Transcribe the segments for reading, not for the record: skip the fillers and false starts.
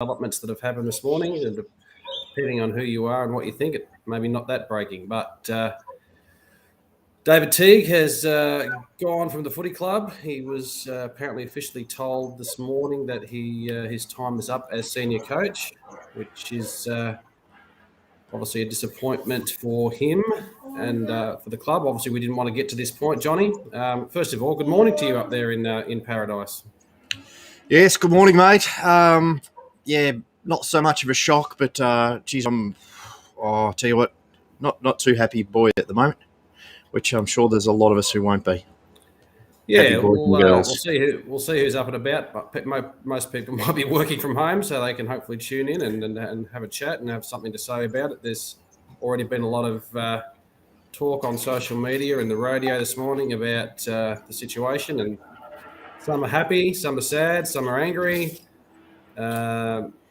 developments that have happened this morning, and depending on who you are and what you think, it maybe not that breaking. But David Teague has gone from the footy club. He was apparently officially told this morning that his time is up as senior coach, which is obviously a disappointment for him and for the club. Obviously, we didn't want to get to this point, Johnny. First of all, good morning to you up there in Paradise. Yes, good morning, mate. Not so much of a shock, but geez, I'll tell you what, not too happy boy at the moment, which I'm sure there's a lot of us who won't be. Yeah, we'll see who's up and about. But most people might be working from home, so they can hopefully tune in and have a chat and have something to say about it. There's already been a lot of talk on social media and the radio this morning about the situation, and some are happy, some are sad, some are angry.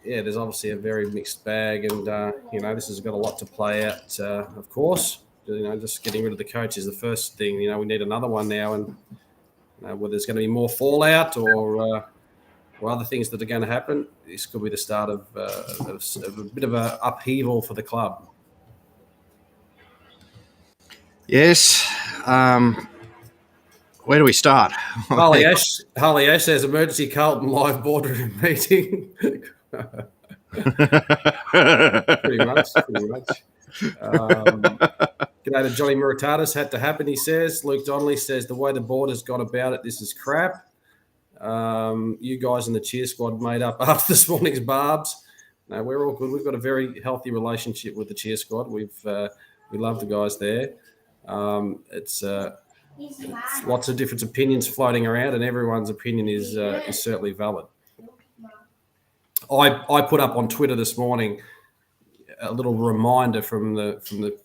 There's obviously a very mixed bag, and this has got a lot to play out. Of course, just getting rid of the coach is the first thing. We need another one now, and whether there's going to be more fallout or other things that are going to happen, this could be the start of a bit of an upheaval for the club. Yes. Where do we start? Harley Ash says emergency Carlton live boardroom meeting. pretty much. G'day to Johnny Muratatis, had to happen, he says. Luke Donnelly says the way the board has gone about it, this is crap. You guys in the cheer squad made up after this morning's barbs. No, we're all good. We've got a very healthy relationship with the cheer squad. We love the guys there. It's lots of different opinions floating around, and everyone's opinion is certainly valid. I put up on Twitter this morning a little reminder from the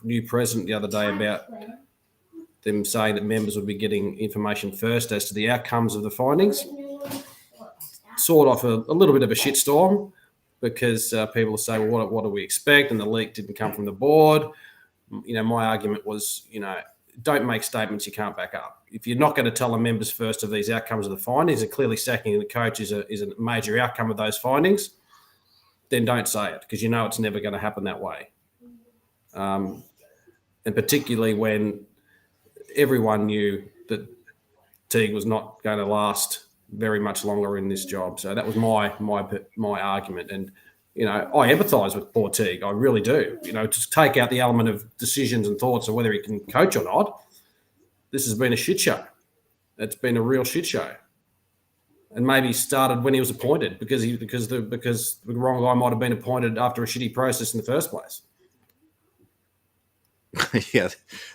new president the other day about them saying that members would be getting information first as to the outcomes of the findings. Sort of a little bit of a shitstorm because people say, well, what do we expect? And the leak didn't come from the board. My argument was, don't make statements you can't back up. If you're not going to tell the members first of these outcomes of the findings, and clearly sacking the coach is a major outcome of those findings, then don't say it because it's never going to happen that way. And particularly when everyone knew that Teague was not going to last very much longer in this job. So that was my argument. And, I empathise with poor Teague. I really do. Just take out the element of decisions and thoughts of whether he can coach or not. This has been a shit show. It's been a real shit show. And maybe started when he was appointed because the wrong guy might have been appointed after a shitty process in the first place. Yeah,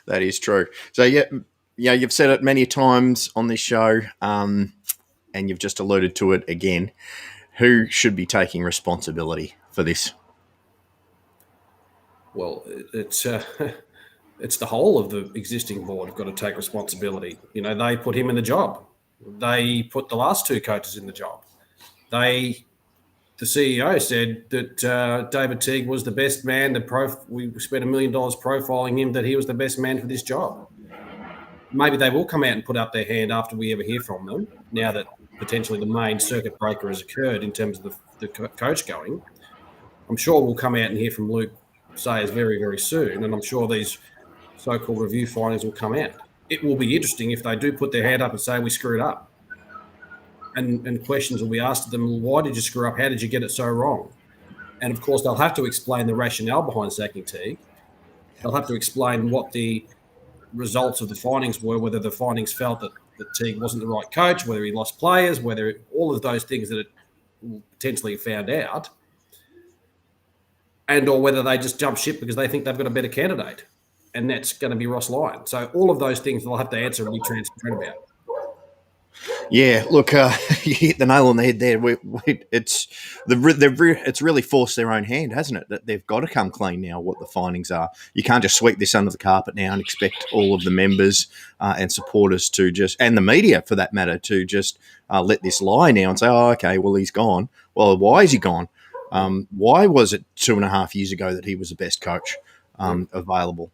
that is true. So you've said it many times on this show, and you've just alluded to it again. Who should be taking responsibility for this? Well, it's the whole of the existing board have got to take responsibility. They put him in the job. They put the last two coaches in the job. The CEO said that David Teague was the best man. We spent $1 million profiling him, that he was the best man for this job. Maybe they will come out and put up their hand after we ever hear from them, now that potentially the main circuit breaker has occurred in terms of the coach going. I'm sure we'll come out and hear from Luke Sayers very, very soon, and I'm sure these so-called review findings will come out. It will be interesting if they do put their hand up and say we screwed up. And questions will be asked of them, why did you screw up? How did you get it so wrong? And, of course, they'll have to explain the rationale behind sacking Teague. They'll have to explain what the results of the findings were, whether the findings felt that Teague wasn't the right coach, whether he lost players, whether all of those things that it potentially found out, and or whether they just jump ship because they think they've got a better candidate, and that's going to be Ross Lyon. So all of those things they'll have to answer and be transparent about. Yeah, look, you hit the nail on the head there. It's really forced their own hand, hasn't it? That they've got to come clean now what the findings are. You can't just sweep this under the carpet now and expect all of the members and supporters and the media for that matter, to just let this lie now and say, oh, okay, well, he's gone. Well, why is he gone? Why was it 2.5 years ago that he was the best coach available?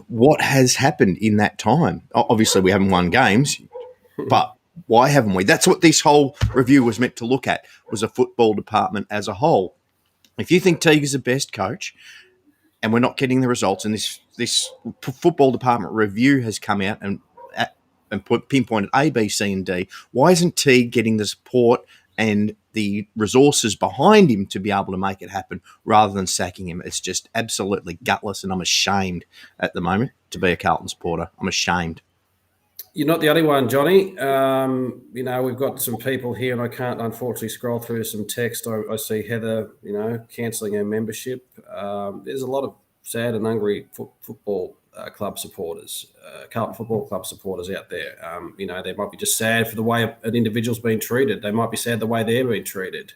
What has happened in that time? Obviously, we haven't won games, but Why haven't we? That's what this whole review was meant to look at, was a football department as a whole. If you think Teague is the best coach and we're not getting the results, and this football department review has come out and pinpointed A, B, C, and D, why isn't Teague getting the support and the resources behind him to be able to make it happen rather than sacking him? It's just absolutely gutless, and I'm ashamed at the moment to be a Carlton supporter. I'm ashamed. You're not the only one, Johnny. We've got some people here, and I can't unfortunately scroll through some text. I see Heather, cancelling her membership. There's a lot of sad and hungry football club supporters, Carlton Football Club supporters out there. They might be just sad for the way an individual's been treated. They might be sad the way they're being treated.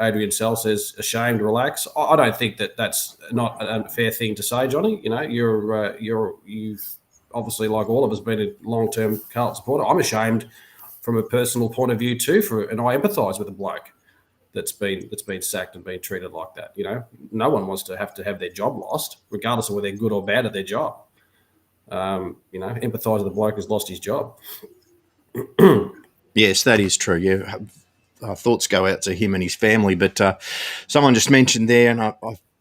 Adrian Sell says, ashamed, relax. I don't think that's not a fair thing to say, Johnny. You've obviously, like all of us, been a long-term Carlton supporter. I'm ashamed from a personal point of view too, and I empathise with the bloke that's been sacked and been treated like that. No one wants to have their job lost, regardless of whether they're good or bad at their job. Empathise with the bloke who's lost his job. Yes, that is true. Yeah. Our thoughts go out to him and his family. But someone just mentioned there, and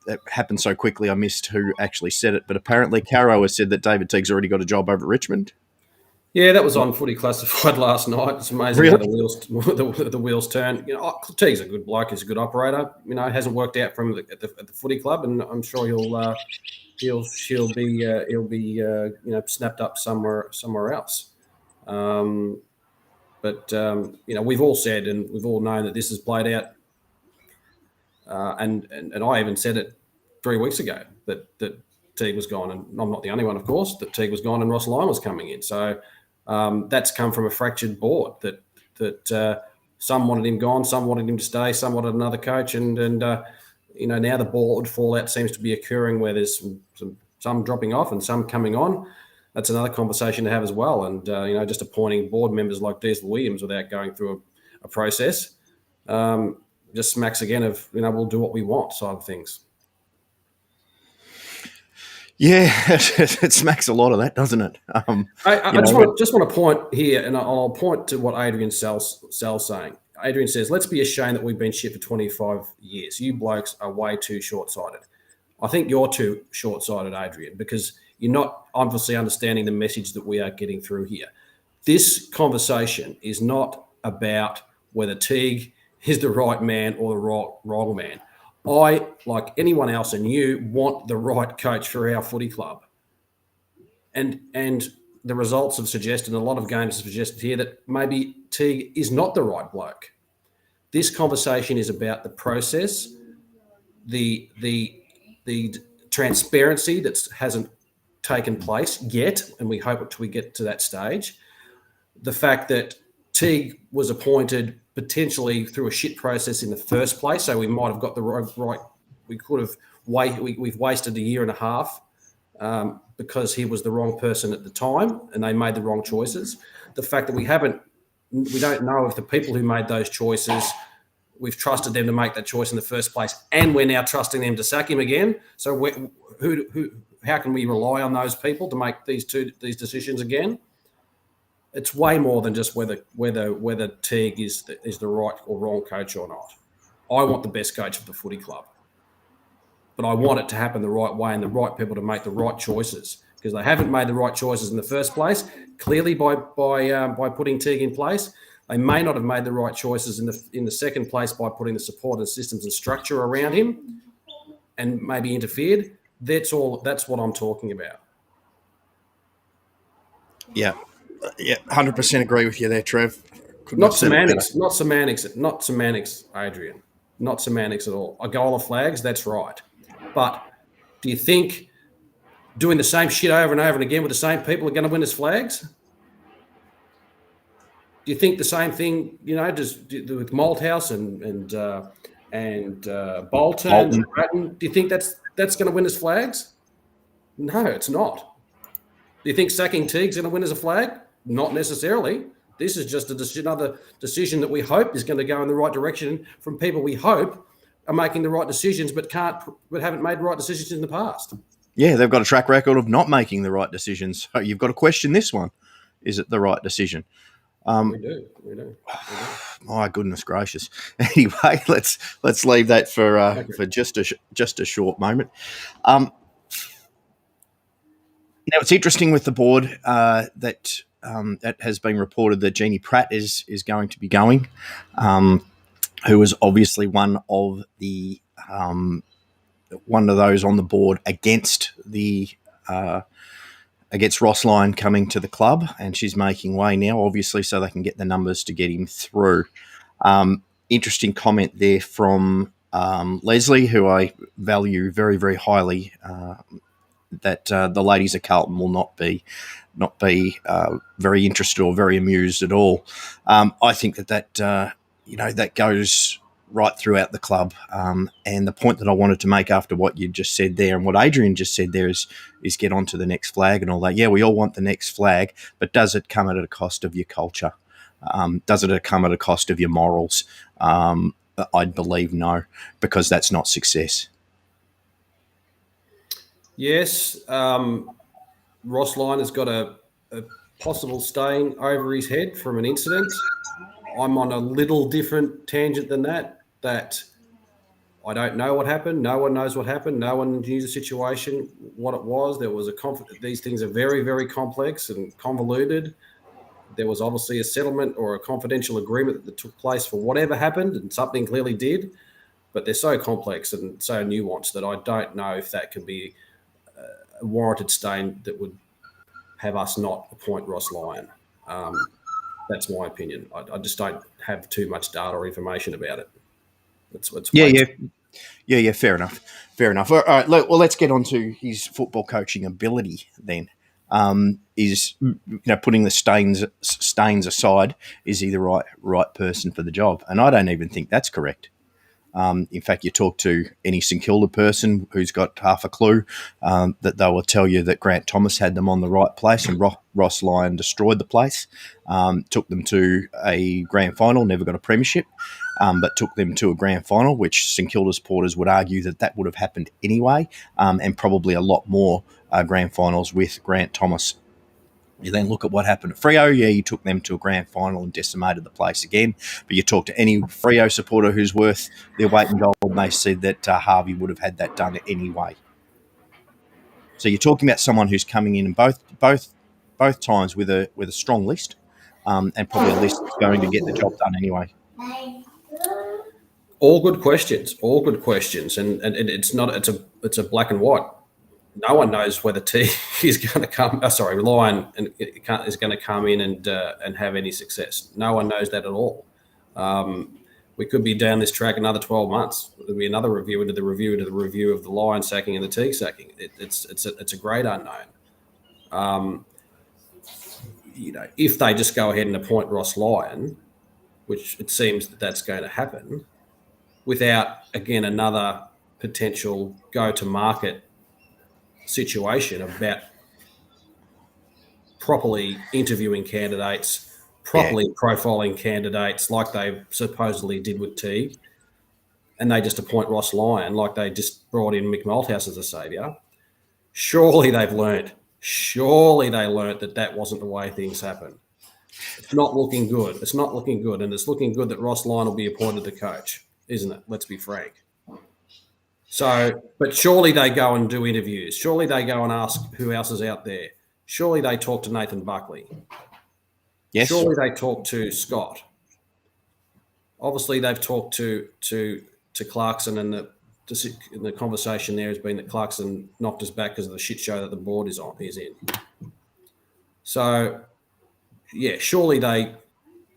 that happened so quickly I missed who actually said it, but apparently Caro has said that David Teague's already got a job over at Richmond. Yeah, that was on Footy Classified last night. It's amazing how the wheels turn. Teague's a good bloke. He's a good operator. It hasn't worked out for him at the footy club, and I'm sure he'll be snapped up somewhere else. But we've all said and we've all known that this has played out, and I even said it 3 weeks ago that Teague was gone, and I'm not the only one, of course, that Teague was gone and Ross Lyon was coming in. So that's come from a fractured board. That some wanted him gone, some wanted him to stay, some wanted another coach, and now the board fallout seems to be occurring where there's some dropping off and some coming on. That's another conversation to have as well. And, just appointing board members like Diesel Williams without going through a process just smacks again of, we'll do what we want side of things. Yeah, it smacks a lot of that, doesn't it? I just want to point here, and I'll point to what Adrian Sell's saying. Adrian says, let's be ashamed that we've been shit for 25 years. You blokes are way too short-sighted. I think you're too short-sighted, Adrian, because you're not obviously understanding the message that we are getting through here. This conversation is not about whether Teague is the right man or the wrong man. I, like anyone else and you, want the right coach for our footy club. And the results have suggested, and a lot of games have suggested here, that maybe Teague is not the right bloke. This conversation is about the process, the transparency that hasn't taken place yet, and we hope we get to that stage. The fact that Teague was appointed potentially through a shit process in the first place, so we might have got the right. We could have we've wasted a year and a half because he was the wrong person at the time, and they made the wrong choices. The fact that we don't know if the people who made those choices, we've trusted them to make that choice in the first place, and we're now trusting them to sack him again. So how can we rely on those people to make these decisions again? It's way more than just whether Teague is the right or wrong coach or not. I want the best coach of the footy club, but I want it to happen the right way and the right people to make the right choices, because they haven't made the right choices in the first place. Clearly, by putting Teague in place, they may not have made the right choices in the second place by putting the support and systems and structure around him, and maybe interfered. That's what I'm talking about. Yeah, 100% agree with you there, Trev. Not semantics, Adrian. Not semantics at all. A goal of flags, that's right. But do you think doing the same shit over and over and again with the same people are going to win us flags? Do you think the same thing, just with Malthouse and Bolton and Bratton? Do you think that's going to win us flags? No, it's not. Do you think sacking Teague's going to win us a flag? Not necessarily. This is just another decision that we hope is going to go in the right direction from people we hope are making the right decisions, but haven't made the right decisions in the past. Yeah, they've got a track record of not making the right decisions. So you've got to question this one. Is it the right decision? We do. My goodness gracious. Anyway, let's leave that for just a short moment. Now it's interesting with the board that has been reported that Jeannie Pratt is going to be going, who is obviously one of those on the board against Ross Lyon coming to the club, and she's making way now, obviously, so they can get the numbers to get him through. Interesting comment there from Leslie, who I value very, very highly, that the ladies at Carlton will not be very interested or very amused at all. I think that goes right throughout the club. And the point that I wanted to make after what you just said there and what Adrian just said there is get on to the next flag and all that. Yeah, we all want the next flag, but does it come at a cost of your culture? Does it come at a cost of your morals? I'd believe no, because that's not success. Yes, Ross Lyon has got a possible stain over his head from an incident. I'm on a little different tangent than that I don't know what happened. No one knows what happened. No one knew the situation, what it was. There was these things are very, very complex and convoluted. There was obviously a settlement or a confidential agreement that took place for whatever happened, and something clearly did. But they're so complex and so nuanced that I don't know if that could be a warranted stain that would have us not appoint Ross Lyon. That's my opinion. I just don't have too much data or information about it. Yeah. Fair enough. All right. Let's get on to his football coaching ability then. Is putting the stains aside, is he the right person for the job? And I don't even think that's correct. In fact, you talk to any St Kilda person who's got half a clue, that they will tell you that Grant Thomas had them on the right place and Ross Lyon destroyed the place, took them to a grand final, never got a premiership, but took them to a grand final, which St Kilda supporters would argue that would have happened anyway, and probably a lot more grand finals with Grant Thomas. You then look at what happened at Freo. Yeah, you took them to a grand final and decimated the place again. But you talk to any Freo supporter who's worth their weight in gold, and they said that Harvey would have had that done anyway. So you're talking about someone who's coming in both times with a strong list, and probably a list that's going to get the job done anyway. All good questions, and it's a black and white. No one knows whether T is going to come. Lyon is going to come in and have any success. No one knows that at all. We could be down this track another 12 months. There'll be another review into the review of the Lyon sacking and the T sacking. It's a great unknown. If they just go ahead and appoint Ross Lyon, which it seems that's going to happen, without again another potential go-to-market situation about properly interviewing candidates, properly profiling candidates like they supposedly did with T, and they just appoint Ross Lyon like they just brought in Mick Malthouse as a saviour. Surely they've learnt. Surely they learnt that wasn't the way things happen. It's not looking good. And it's looking good that Ross Lyon will be appointed the coach, isn't it? Let's be frank. So, but surely they go and do interviews. Surely they go and ask who else is out there. Surely they talk to Nathan Buckley. Yes. Surely they talk to Scott. Obviously, they've talked to Clarkson, and the conversation there has been that Clarkson knocked us back because of the shit show that the board is in. So, yeah, surely they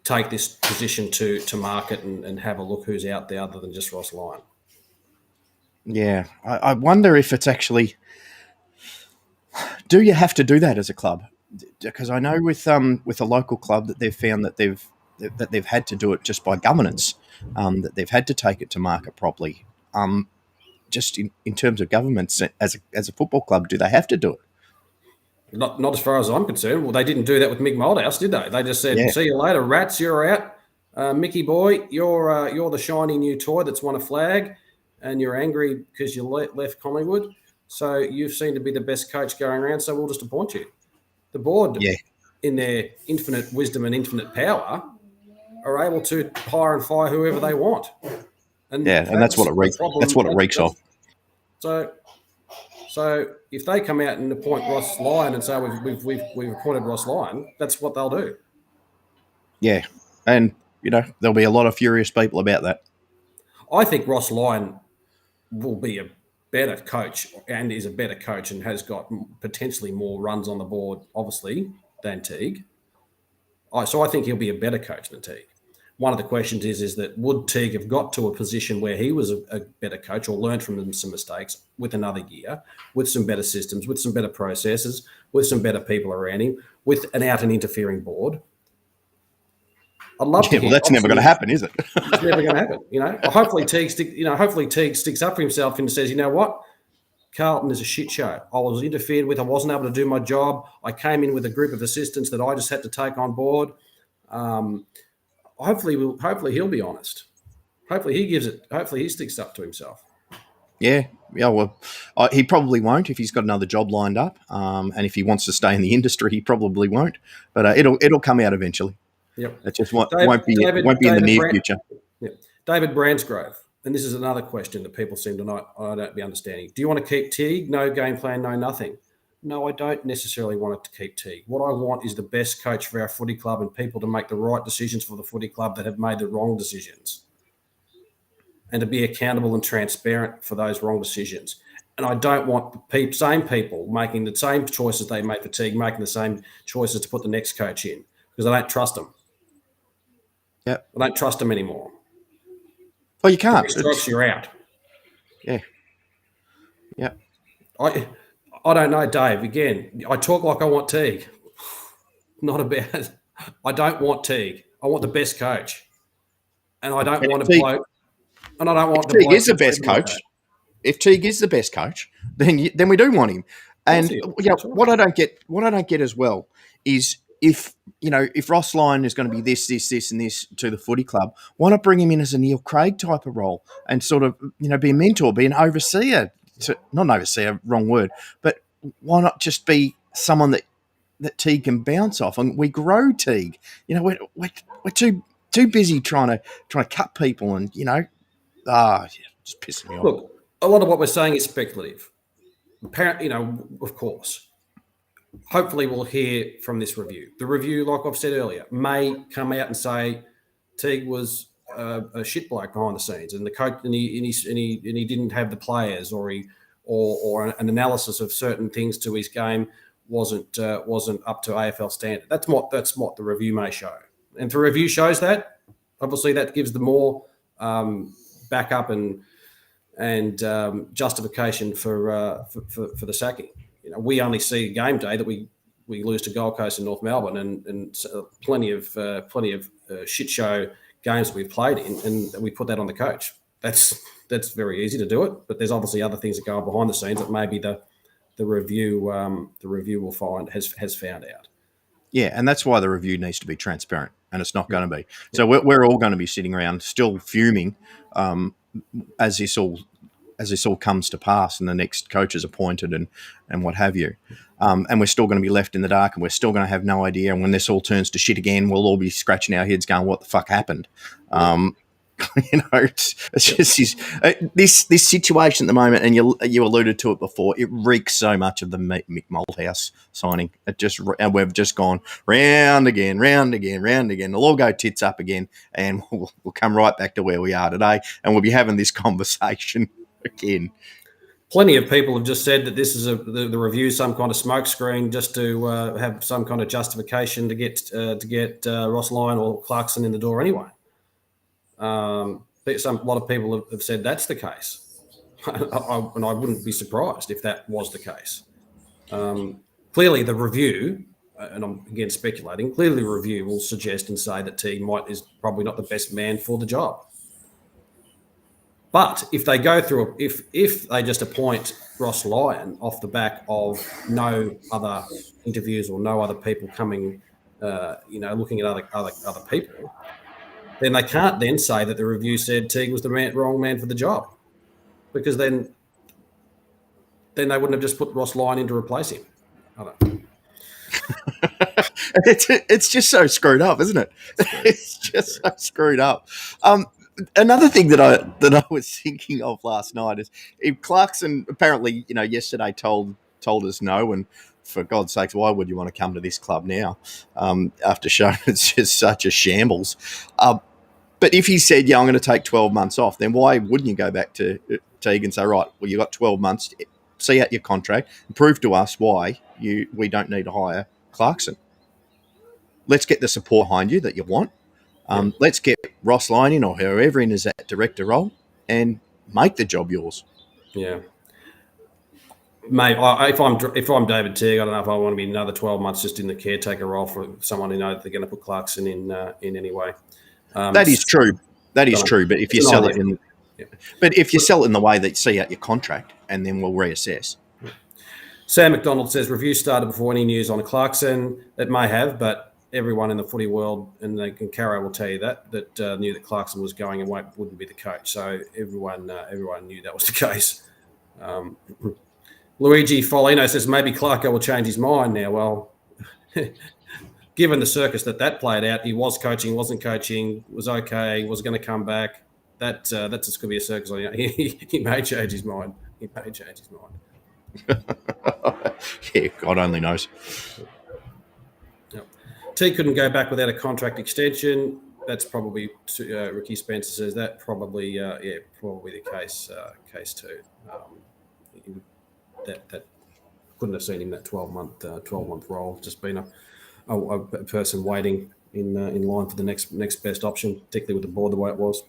take this position to market and have a look who's out there other than just Ross Lyon. Yeah, I wonder if it's actually. Do you have to do that as a club? Because I know with a local club that they've found that they've had to do it just by governance, that they've had to take it to market properly. Just in terms of governments, as a football club, do they have to do it? Not as far as I'm concerned. Well, they didn't do that with Mick Malthouse, did they? They just said, "See you later, rats. You're out. Mickey boy, you're the shiny new toy that's won a flag, and you're angry because you left Collingwood. So you seem to be the best coach going around, so we'll just appoint you. The board, Yeah. in their infinite wisdom and infinite power, are able to hire and fire whoever they want. And that's what it reeks. That's what it reeks of. So if they come out and appoint Ross Lyon and say we've appointed Ross Lyon, that's what they'll do. Yeah, and there'll be a lot of furious people about that. I think Ross Lyon will be a better coach and is a better coach and has got potentially more runs on the board, obviously, than Teague. So I think he'll be a better coach than Teague. One of the questions is that would Teague have got to a position where he was a better coach or learned from some mistakes with another year, with some better systems, with some better processes, with some better people around him, with an out and interfering board? I'd love to hear. Well, that's never going to happen, is it? It's never going to happen. Hopefully Teague sticks up for himself and says, you know what? Carlton is a shit show. I was interfered with. I wasn't able to do my job. I came in with a group of assistants that I just had to take on board. Hopefully he'll be honest. Hopefully he sticks up to himself. Yeah. Well, he probably won't if he's got another job lined up. And if he wants to stay in the industry, he probably won't. But it'll come out eventually. Yep. It just won't be in the near future. Yep. David Brandsgrove, and this is another question that people seem to not be understanding. Do you want to keep Teague? No game plan, no nothing. No, I don't necessarily want it to keep Teague. What I want is the best coach for our footy club and people to make the right decisions for the footy club that have made the wrong decisions, and to be accountable and transparent for those wrong decisions. And I don't want the same people making the same choices they made for Teague, making the same choices to put the next coach in, because I don't trust them. Yep. I don't trust them anymore. Well, you can't. You're out. Yeah. Yeah. I don't know, Dave. Again, I talk like I want Teague. Not about. I don't want Teague. I want the best coach, and I don't want to bloke. And I don't want Teague is the best coach. If Teague is the best coach, then we do want him. And what I don't get as well is if Ross Lyon is going to be this, and this to the footy club, why not bring him in as a Neil Craig type of role and sort of be a mentor, be an overseer? Not an overseer, wrong word, but why not just be someone that Teague can bounce off and we grow Teague? We're too busy trying to cut people and just pissing me off. Look, a lot of what we're saying is speculative. Apparently, of course. Hopefully we'll hear from this review. The review, like I've said earlier, may come out and say Teague was a shit bloke behind the scenes, and the coach, and he didn't have the players, or an analysis of certain things to his game wasn't up to AFL standard. That's what the review may show, and if the review shows that, obviously that gives the more backup and justification for the sacking. We only see game day that we lose to Gold Coast and North Melbourne, and plenty of shit show games that we've played in, and we put that on the coach. That's very easy to do it, but there's obviously other things that go on behind the scenes that maybe the review will find has found out. Yeah, and that's why the review needs to be transparent, and it's not going to be. So we're all going to be sitting around still fuming as this all comes to pass and the next coach is appointed and what have you. And we're still going to be left in the dark, and we're still going to have no idea. And when this all turns to shit again, we'll all be scratching our heads going, what the fuck happened? It's just this situation at the moment, and you alluded to it before, it reeks so much of the Mick Malthouse signing. And we've just gone round again. It'll all go tits up again, and we'll come right back to where we are today, and we'll be having this conversation again. Plenty of people have just said that this is the review, some kind of smokescreen, just to have some kind of justification to get Ross Lyon or Clarkson in the door anyway. A lot of people have said that's the case, and I wouldn't be surprised if that was the case. Clearly, the review, and I'm again speculating, clearly the review will suggest and say that Teague is probably not the best man for the job. But if they go through, if they just appoint Ross Lyon off the back of no other interviews or no other people coming, looking at other people, then they can't then say that the review said Teague was the wrong man for the job, because then then they wouldn't have just put Ross Lyon in to replace him. I don't know. It's just so screwed up, isn't it? It's just so screwed up. Another thing that I was thinking of last night is if Clarkson apparently, yesterday told us no, and for God's sakes, why would you want to come to this club now? After showing it's just such a shambles. But if he said, "Yeah, I'm going to take 12 months off," then why wouldn't you go back to Teague and say, "Right, well, you got 12 months, to see out your contract, and prove to us why we don't need to hire Clarkson. Let's get the support behind you that you want. Let's get Ross Lyon in or whoever in as that director role and make the job yours." Yeah. Mate, if I'm David Teague, I don't know if I want to be another 12 months just in the caretaker role for someone who knows they're going to put Clarkson in anyway. That is true. That is true. But if you sell it in, but if you sell it in the way that you see out your contract, and then we'll reassess. Sam McDonald says review started before any news on Clarkson. It may have, but everyone in the footy world, and Caro will tell you that knew that Clarkson was going and wouldn't be the coach. So everyone knew that was the case. Luigi Foligno says maybe Clarko will change his mind now. Well, given the circus that played out, he was coaching, wasn't coaching, was okay, was going to come back. That's just going to be a circus. He may change his mind. He may change his mind. Yeah, God only knows. Yep. T couldn't go back without a contract extension. That's probably Ricky Spencer says that probably the case too. That couldn't have seen him that 12-month role. Just been a person waiting in line for the next best option, particularly with the board the way it was.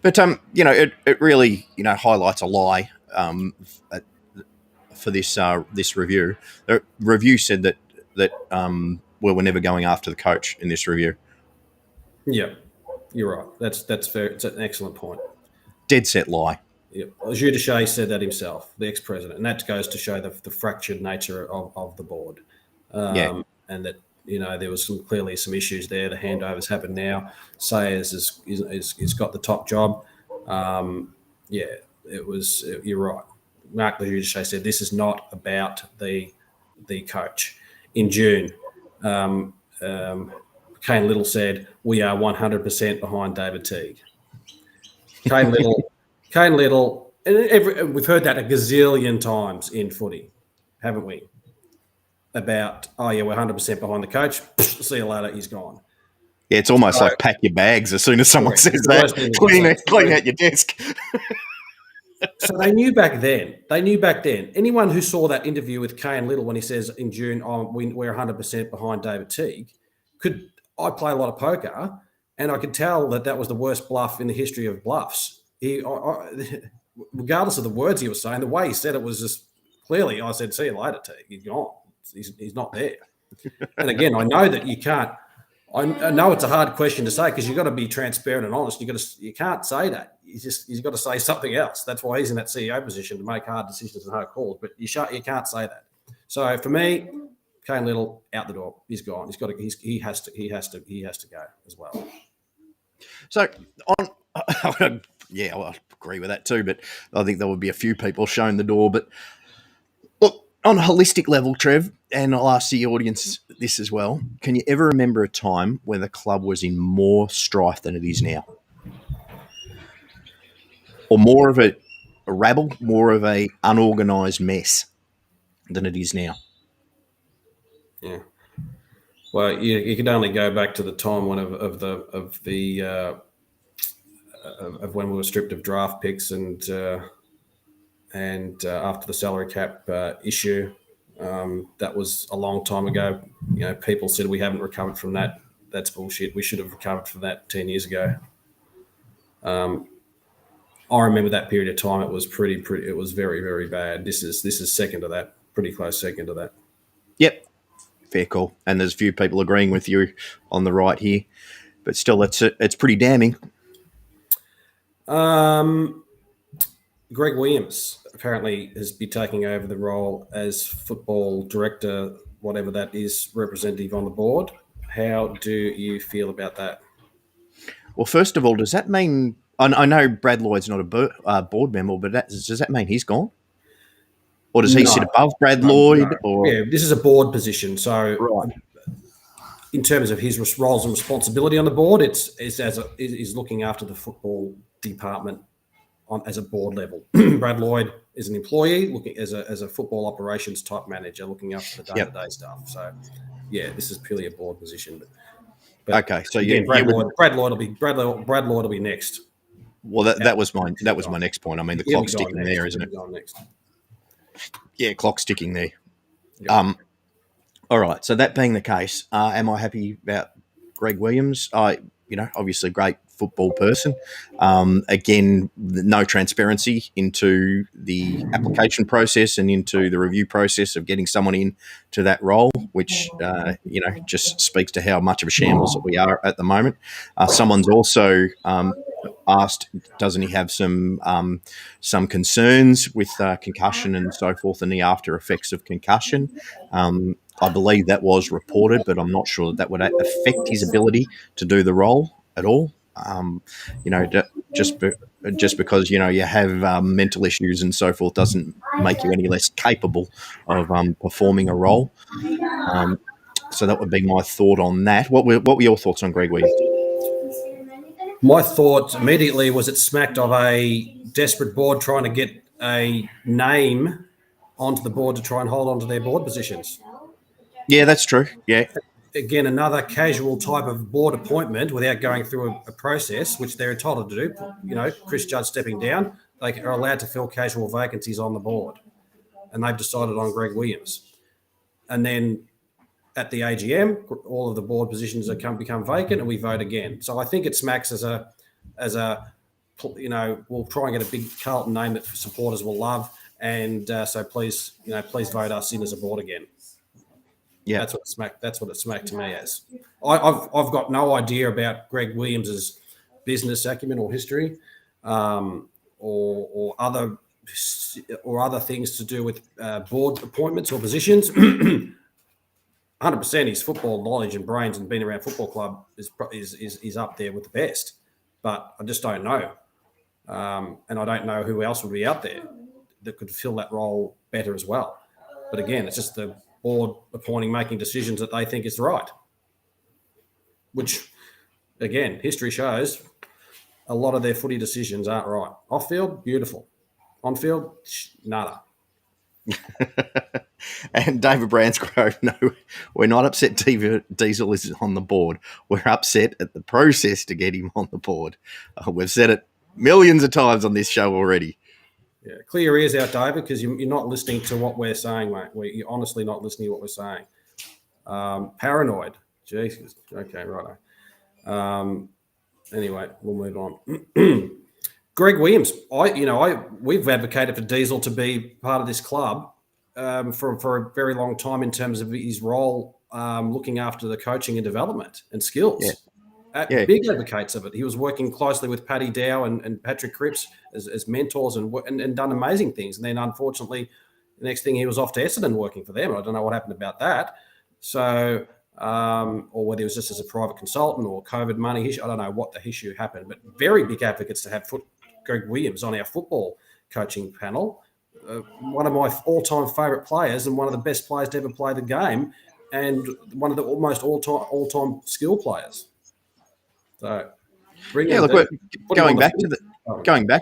But it really highlights a lie for this review. The review said that we're never going after the coach in this review. Yeah, you're right. That's fair. It's an excellent point. Dead set lie. Yeah, Giudice said that himself, the ex-president, and that goes to show the fractured nature of the board, and that there was clearly some issues there. The handovers happen now. Sayers is got the top job. It was. You're right. Mark Giudice said this is not about the coach. In June, Kane Little said we are 100% behind David Teague. Kane Little, and we've heard that a gazillion times in footy, haven't we? About, we're 100% behind the coach. See you later, he's gone. Yeah, it's almost like pack your bags as soon as someone says that. Clean out your desk. So they knew back then. Anyone who saw that interview with Kane Little when he says in June, we're 100% behind David Teague, I play a lot of poker, and I could tell that was the worst bluff in the history of bluffs. Regardless of the words he was saying, the way he said it was just clearly, I said, see you later, Teague. He's gone. He's not there. And again, I know that you can't. I know it's a hard question to say because you've got to be transparent and honest. You can't say that. He's got to say something else. That's why he's in that CEO position to make hard decisions and hard calls. But you can't say that. So for me, Kane Little out the door. He's gone. He has to go as well. So I agree with that too. But I think there would be a few people showing the door. But look, on a holistic level, Trev, and I'll ask the audience this as well. Can you ever remember a time when the club was in more strife than it is now? Or more of a rabble, more of a unorganised mess than it is now? Yeah. Well, you could only go back to the time of when we were stripped of draft picks and after the salary cap issue. That was a long time ago. People said we haven't recovered from that. That's bullshit. We should have recovered from that 10 years ago. I remember that period of time. It was pretty. It was very, very bad. This is second to that. Pretty close second to that. Yep. Fair call. And there's a few people agreeing with you on the right here, but still, it's pretty damning. Greg Williams apparently has been taking over the role as football director, whatever that is, representative on the board. How do you feel about that? Well, first of all, does that mean... I know Brad Lloyd's not a board member, but does that mean he's gone? or does he sit above Brad Lloyd? No. Or Yeah, this is a board position. So, right, in terms of his roles and responsibility on the board, is looking after the football department as a board level. Brad Lloyd is an employee looking as a football operations type manager, looking after the day-to-day stuff. So, yeah, this is purely a board position. But okay, so again, you would. Brad Lloyd will be next. Well, that was my next point. I mean, the clock's ticking there, isn't it? Next. Yeah, clock's ticking there. Yep. All right. So that being the case, am I happy about Greg Williams? Obviously great football person. Again, no transparency into the application process and into the review process of getting someone in to that role, which just speaks to how much of a shambles that we are at the moment. Someone's also asked, doesn't he have some concerns with concussion and so forth, and the after effects of concussion? I believe that was reported, but I'm not sure that would affect his ability to do the role at all. Just because you have mental issues and so forth doesn't make you any less capable of performing a role. So that would be my thought on that. What were your thoughts on Greg Williams? My thought immediately was it smacked of a desperate board trying to get a name onto the board to try and hold on to their board positions. Yeah, that's true. Yeah. Again, another casual type of board appointment without going through a process, which they're entitled to do. Chris Judd stepping down, they are allowed to fill casual vacancies on the board. And they've decided on Greg Williams. And then at the AGM, all of the board positions become vacant and we vote again. So I think it smacks as a we'll try and get a big Carlton name that supporters will love. And so please vote us in as a board again. Yeah, that's what it smacked to me as. I've got no idea about Greg Williams's business acumen or history, or other things to do with board appointments or positions. 100% his football knowledge and brains and being around football club is up there with the best, but I just don't know, and I don't know who else would be out there that could fill that role better as well. But again, it's just the board making decisions that they think is right, which, again, history shows a lot of their footy decisions aren't right. Off field, beautiful. On field, nada. And David Bransgrove, no, we're not upset Diesel is on the board. We're upset at the process to get him on the board. We've said it millions of times on this show already. Yeah, clear your ears out, David, because you're not listening to what we're saying, mate. You're honestly not listening to what we're saying. Paranoid. Jesus. Okay, righto. Anyway, we'll move on. Greg Williams. We've advocated for Diesel to be part of this club for a very long time in terms of his role looking after the coaching and development and skills. Yeah. Big advocates of it. He was working closely with Paddy Dow and Patrick Cripps as mentors and done amazing things. And then, unfortunately, the next thing he was off to Essendon working for them. I don't know what happened about that. So, or whether it was just as a private consultant or COVID money issue. I don't know what the issue happened. But very big advocates to have Greg Williams on our football coaching panel. One of my all-time favourite players and one of the best players to ever play the game, and one of the almost all-time skill players. So, going back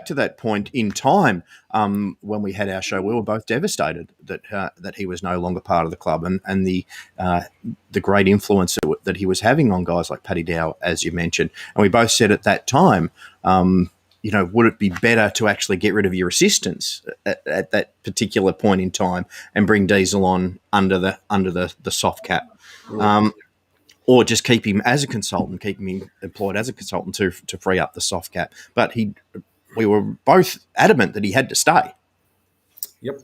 to that point in time, when we had our show, we were both devastated that he was no longer part of the club, and the great influence that he was having on guys like Paddy Dow, as you mentioned. And we both said at that time, would it be better to actually get rid of your assistants at that particular point in time and bring Diesel on under the soft cap? Or just keep him as a consultant, keep him employed as a consultant to free up the soft cap. But we were both adamant that he had to stay. Yep.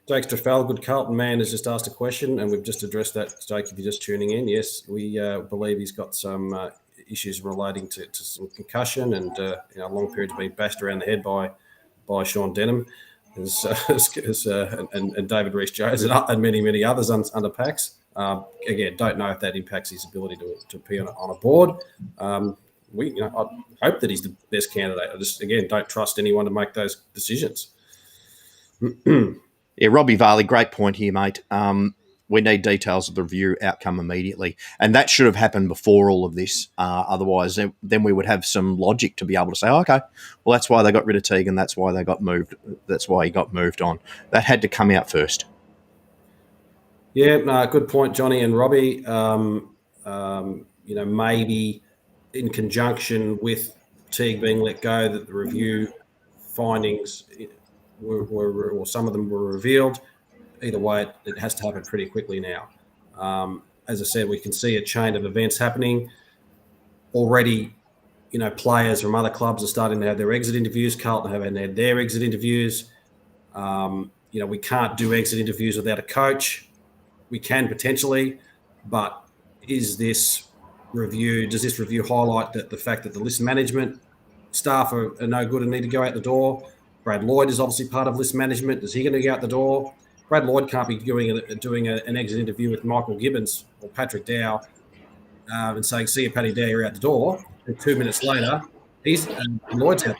Jake Strafel, good Carlton man, has just asked a question, and we've just addressed that, Jake, if you're just tuning in. Yes, we believe he's got some issues relating to some concussion and a long period of being bashed around the head by Sean Denham and David Rees-Jones and many, many others under Pax. Again, don't know if that impacts his ability to be on a board. I hope that he's the best candidate. I just, again, don't trust anyone to make those decisions. Yeah, Robbie Varley, great point here, mate. We need details of the review outcome immediately, and that should have happened before all of this. Otherwise, then we would have some logic to be able to say, okay, well, that's why they got rid of Teagan. That's why they got moved. That's why he got moved on. That had to come out first. Yeah, no, good point, Johnny and Robbie. Maybe in conjunction with Teague being let go, that the review findings were or some of them were revealed. Either way, it has to happen pretty quickly now. As I said, we can see a chain of events happening already. Players from other clubs are starting to have their exit interviews. Carlton have had their exit interviews. We can't do exit interviews without a coach. We can potentially, but does this review highlight that the fact that the list management staff are no good and need to go out the door? Brad Lloyd is obviously part of list management. Is he going to go out the door? Brad Lloyd can't be doing an exit interview with Michael Gibbons or Patrick Dow and saying, "See you, Paddy Dow, you're out the door." And 2 minutes later, Lloyd's out,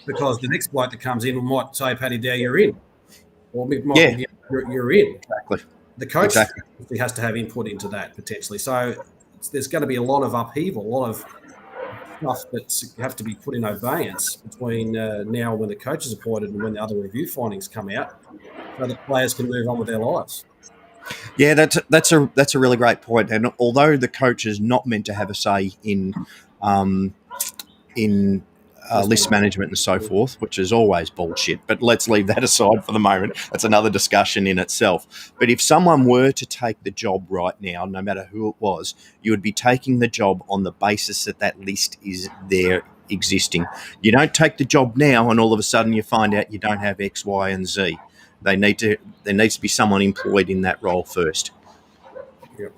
because the next bloke that comes in might say, "Paddy Dow, you're in," or Michael Gibbons, you're in. Exactly. The coach has to have input into that potentially. So there's going to be a lot of upheaval, a lot of stuff that have to be put in abeyance between now when the coach is appointed and when the other review findings come out, so that players can move on with their lives. Yeah, that's a really great point. And although the coach is not meant to have a say in list management and so forth, which is always bullshit, but let's leave that aside for the moment. That's another discussion in itself. But if someone were to take the job right now, no matter who it was, you would be taking the job on the basis that that list is there existing. You don't take the job now and all of a sudden you find out you don't have X, Y, and Z. There needs to be someone employed in that role first. Yep.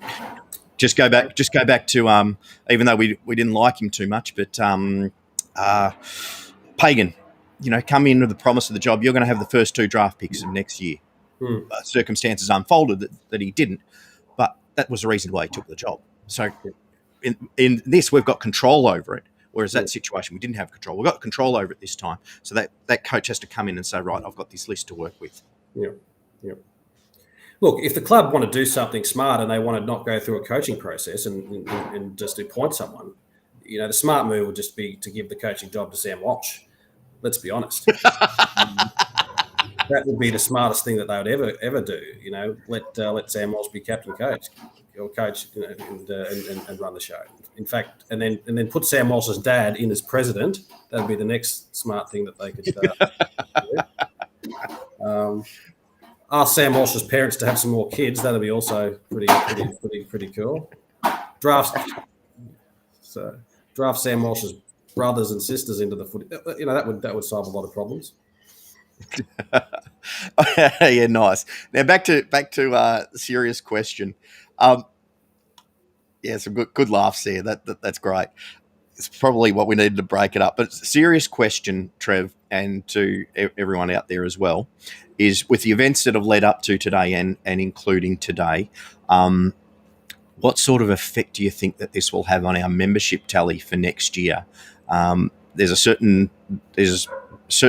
Just go back to even though we didn't like him too much, but Pagan, come in with the promise of the job. You're going to have the first 2 draft picks of next year. Circumstances unfolded that he didn't, but that was the reason why he took the job. So in this, we've got control over it. Whereas that situation, we didn't have control. We've got control over it this time. So that coach has to come in and say, right, I've got this list to work with. Yeah. Look, if the club want to do something smart and they want to not go through a coaching process and just appoint someone, the smart move would just be to give the coaching job to Sam Walsh. Let's be honest. That would be the smartest thing that they would ever do. Let Sam Walsh be captain coach or coach, and run the show. In fact, and then put Sam Walsh's dad in as president. That'd be the next smart thing that they could do. Ask Sam Walsh's parents to have some more kids. That'd be also pretty cool. Draft Sam Walsh's brothers and sisters into the footy. That would solve a lot of problems. Yeah, nice. Now back to serious question. Yeah, some good laughs there. That's great. It's probably what we needed to break it up. But serious question, Trev, and to everyone out there as well, is with the events that have led up to today and including today, what sort of effect do you think that this will have on our membership tally for next year? There's a certain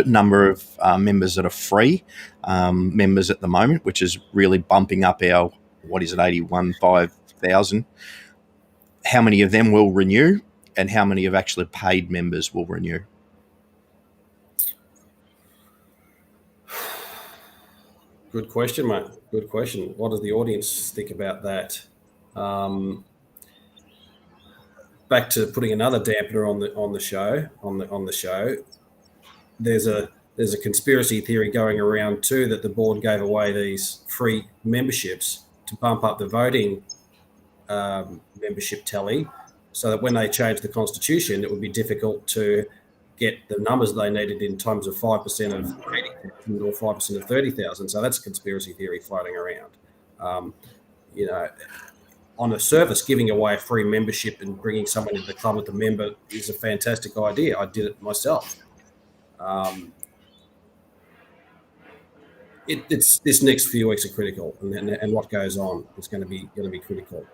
number of members that are free members at the moment, which is really bumping up our 81,500. How many of them will renew, and how many of actually paid members will renew? Good question, mate. Good question. What does the audience think about that? Back to putting another dampener on the show. There's a conspiracy theory going around too that the board gave away these free memberships to bump up the voting membership tally, so that when they changed the constitution, it would be difficult to get the numbers they needed in terms of 5% of 80,000 or 5% of 30,000. So that's a conspiracy theory floating around. On the surface, giving away a free membership and bringing someone into the club with a member is a fantastic idea. I did it myself. It's this next few weeks are critical, and what goes on is going to be critical.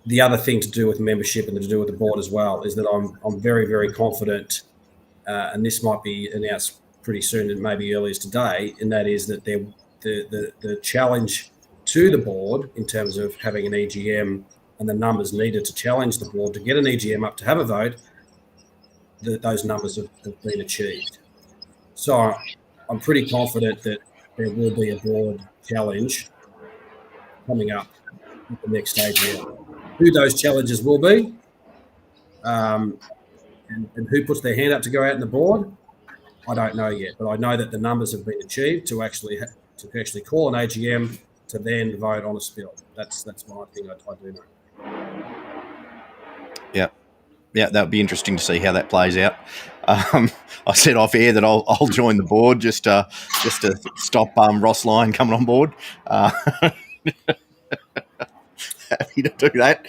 The other thing to do with membership and to do with the board as well is that I'm very, very confident, and this might be announced pretty soon, and maybe early as today, and that is that the challenge to the board in terms of having an EGM and the numbers needed to challenge the board to get an EGM up to have a vote, that those numbers have been achieved. So I'm pretty confident that there will be a board challenge coming up at the next AGM. Who those challenges will be, and who puts their hand up to go out in the board, I don't know yet. But I know that the numbers have been achieved to actually call an AGM to then vote on a spill. That's one thing I do know. Yeah, that would be interesting to see how that plays out. I said off air that I'll join the board just to stop Ross Lyon coming on board. Happy to do that.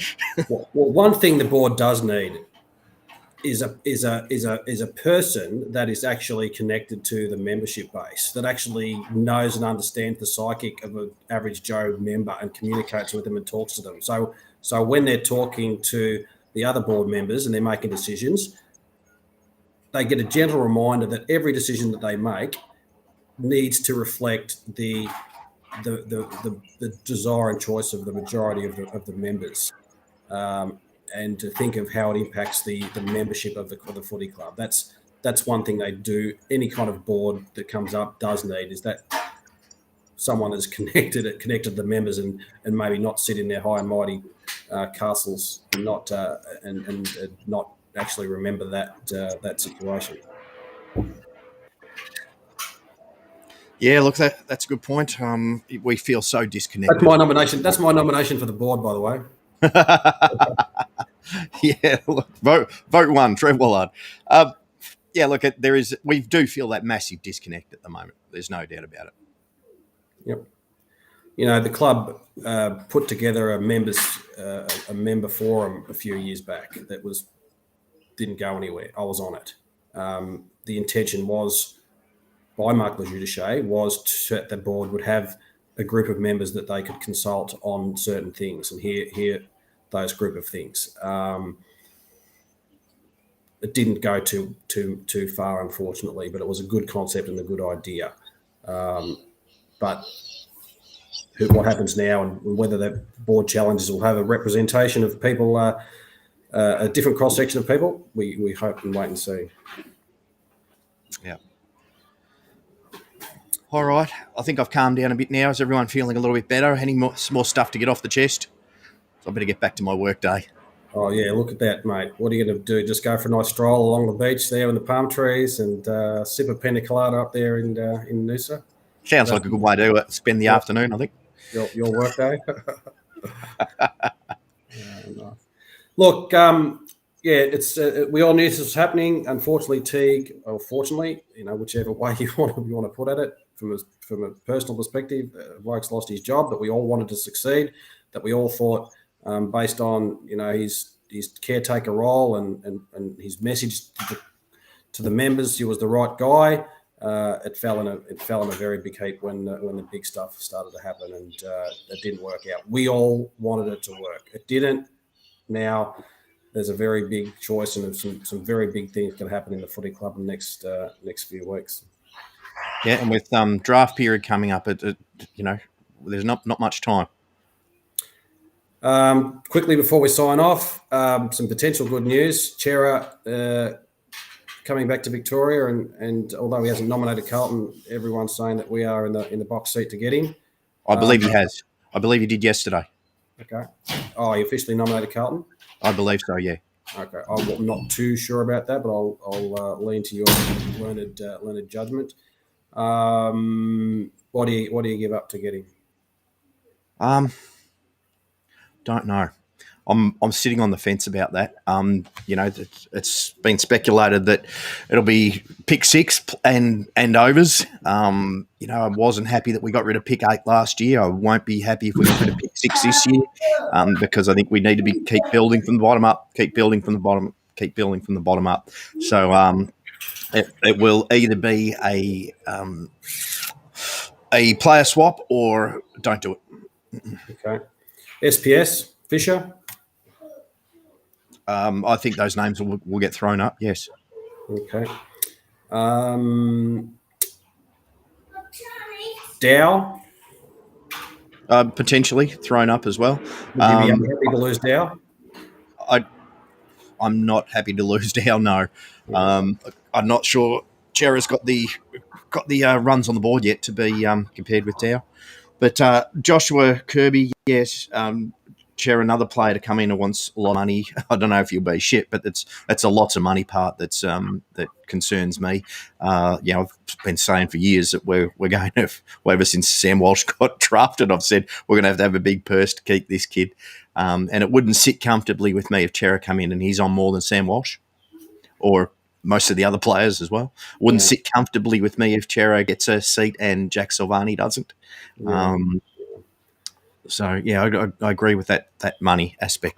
Well, one thing the board does need is a person that is actually connected to the membership base, that actually knows and understands the psychic of an average Joe member and communicates with them and talks to them. So when they're talking to the other board members and they're making decisions, they get a gentle reminder that every decision that they make needs to reflect the desire and choice of the majority of the members, and to think of how it impacts the membership of the footy club. That's one thing they do. Any kind of board that comes up does need is that someone is connected to the members and maybe not sit in their high and mighty castles and not actually remember that situation. Yeah, look, that's a good point. We feel so disconnected. That's my nomination. That's my nomination for the board, by the way. Yeah, look, vote one, Trev Wallard. Yeah, look, we do feel that massive disconnect at the moment. There's no doubt about it. Yep. You know, the club put together a member forum a few years back that didn't go anywhere. I was on it. The intention was, by Mark Lejudice, was that the board would have a group of members that they could consult on certain things and hear those group of things. It didn't go too far, unfortunately, but it was a good concept and a good idea. But what happens now and whether the board challenges will have a representation of people, a different cross-section of people, we hope and wait and see. Yeah. All right. I think I've calmed down a bit now. Is everyone feeling a little bit better? Any more stuff to get off the chest? So I better get back to my work day. Oh, yeah, look at that, mate. What are you going to do? Just go for a nice stroll along the beach there in the palm trees and sip a pena colada up there in Noosa? Sounds like a good way to spend the afternoon, I think. Your work day? Nice. Look, it's we all knew this was happening. Unfortunately, Teague, or fortunately, whichever way you want to put at it, from a personal perspective, Bloke's lost his job, but we all wanted to succeed. That we all thought, based on his caretaker role and his message to the members, he was the right guy. It fell in a very big heap when the big stuff started to happen, and it didn't work out. We all wanted it to work. It didn't. Now there's a very big choice, and some very big things can happen in the footy club in the next few weeks. Yeah, and with draft period coming up, there's not much time. Quickly before we sign off, some potential good news. Chera coming back to Victoria, and although he hasn't nominated Carlton, everyone's saying that we are in the box seat to get him. I believe he has. I believe he did yesterday. Okay. Oh, he officially nominated Carlton? I believe so, yeah. Okay. I'm not too sure about that, but I'll lean to your learned judgment. What do you give up to get him? Don't know. I'm sitting on the fence about that. It's been speculated that it'll be pick 6 and overs. I wasn't happy that we got rid of pick 8 last year. I won't be happy if we get rid of pick 6 this year, because I think we need to keep building from the bottom up, keep building from the bottom up. So it will either be a player swap or don't do it. Okay. SPS Fisher. I think those names will get thrown up. Yes. Okay. Dow, Potentially thrown up as well. would you be happy to lose Dow? I'm not happy to lose Dow. No, I'm not sure Chera's got the runs on the board yet to be compared with Dow. But Joshua Kirby, yes, Chera, another player to come in who wants a lot of money. I don't know if he'll be shit, but that's a lots of money part that concerns me. I've been saying for years that we're going to, ever since Sam Walsh got drafted, I've said we're going to have a big purse to keep this kid. And it wouldn't sit comfortably with me if Chera come in and he's on more than Sam Walsh or most of the other players as well. Wouldn't sit comfortably with me if Chera gets a seat and Jack Silvani doesn't. Yeah. I agree with that money aspect.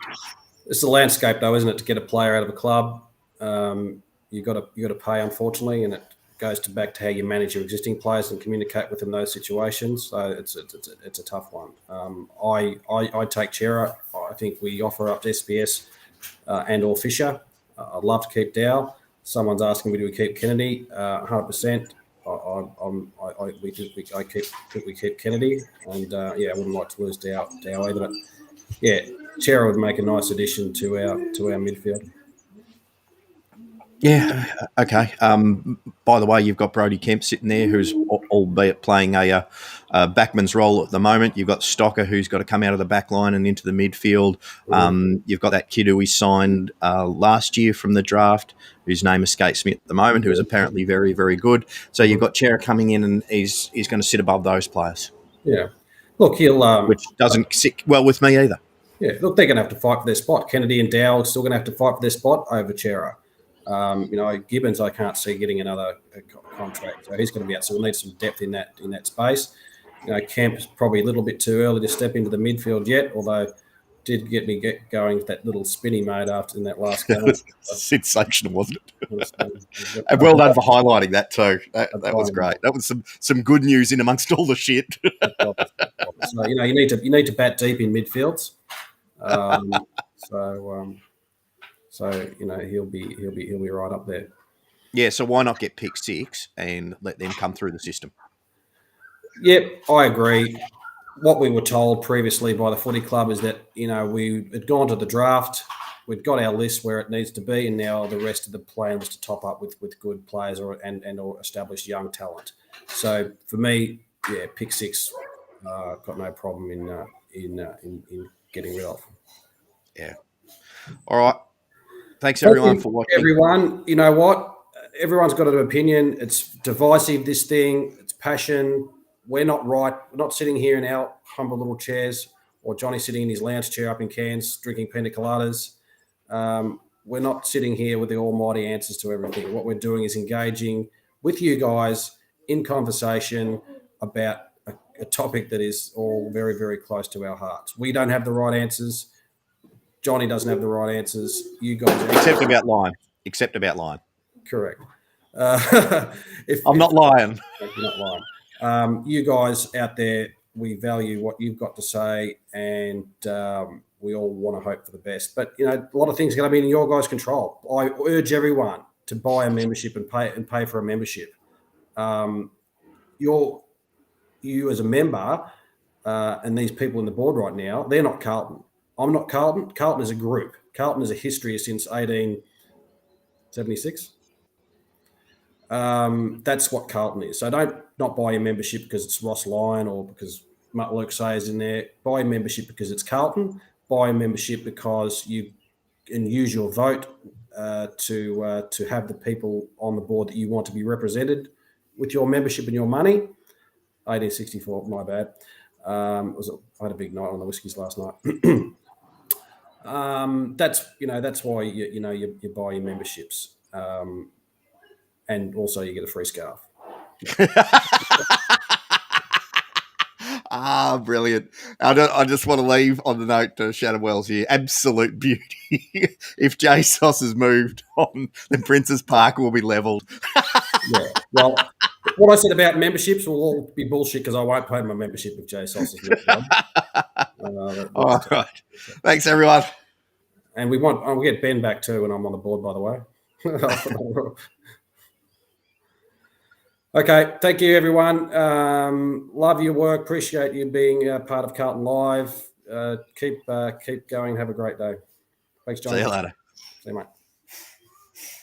It's the landscape, though, isn't it? To get a player out of a club, you got to pay, unfortunately, and it goes back to how you manage your existing players and communicate with them in those situations. So it's a tough one. I take Chera. I think we offer up to SPS and or Fisher. I'd love to keep Dow. Someone's asking me, do we keep Kennedy? 100%. I think we keep Kennedy, and I wouldn't like to lose Dow either. But yeah, Chera would make a nice addition to our midfield. Yeah. Okay. By the way, you've got Brodie Kemp sitting there, who's albeit playing a backman's role at the moment. You've got Stocker, who's got to come out of the back line and into the midfield. You've got that kid who we signed last year from the draft, whose name escapes me at the moment, who is apparently very, very good. So you've got Chera coming in, and he's going to sit above those players. Yeah. Look, he'll which doesn't sit well with me either. Yeah. Look, they're going to have to fight for their spot. Kennedy and Dow are still going to have to fight for their spot over Chera. Gibbons, I can't see getting another contract, so he's going to be out. So we'll need some depth in that space. Kemp's probably a little bit too early to step into the midfield yet, although did get me going with that little spin he made after in that last game. Sensational, wasn't it? And well done for highlighting that too. That was great. That was some good news in amongst all the shit. So you need to bat deep in midfields. So he'll be right up there. Yeah. So why not get pick 6 and let them come through the system? Yep, I agree. What we were told previously by the footy club is that we had gone to the draft, we'd got our list where it needs to be, and now the rest of the plan was to top up with good players or established young talent. So for me, yeah, pick 6, got no problem in getting rid of. Yeah. All right. Thanks everyone for watching. Everyone, you know what? Everyone's got an opinion. It's divisive, this thing. It's passion. We're not right. We're not sitting here in our humble little chairs, or Johnny sitting in his lounge chair up in Cairns drinking pina coladas. We're not sitting here with the almighty answers to everything. What we're doing is engaging with you guys in conversation about a topic that is all very, very close to our hearts. We don't have the right answers. Johnny doesn't have the right answers. You guys, except about lying. Correct. I'm not lying. You're not lying. You guys out there, we value what you've got to say, and we all want to hope for the best. But a lot of things are going to be in your guys' control. I urge everyone to buy a membership and pay for a membership. You as a member, and these people in the board right now, they're not Carlton. I'm not Carlton. Carlton is a group. Carlton is a history since 1876. That's what Carlton is. So don't not buy a membership because it's Ross Lyon or because Matt Luke Sayers in there. Buy a membership because it's Carlton. Buy a membership because you can use your vote to have the people on the board that you want to be represented with your membership and your money. 1864, my bad. I had a big night on the whiskies last night. That's why you buy your memberships, and also you get a free scarf. Brilliant. I just want to leave on the note to Shannon Wells here. Absolute beauty. If Jay Sauce is moved on, then Princes Park will be levelled. Yeah. Well, what I said about memberships will all be bullshit because I won't pay my membership if Jay Sauce is moved on. All right. Thanks, everyone. And we'll get Ben back too when I'm on the board, by the way. Okay, thank you, everyone. Love your work. Appreciate you being part of Carlton Live. Keep going. Have a great day. Thanks, John. See you later. See you, mate.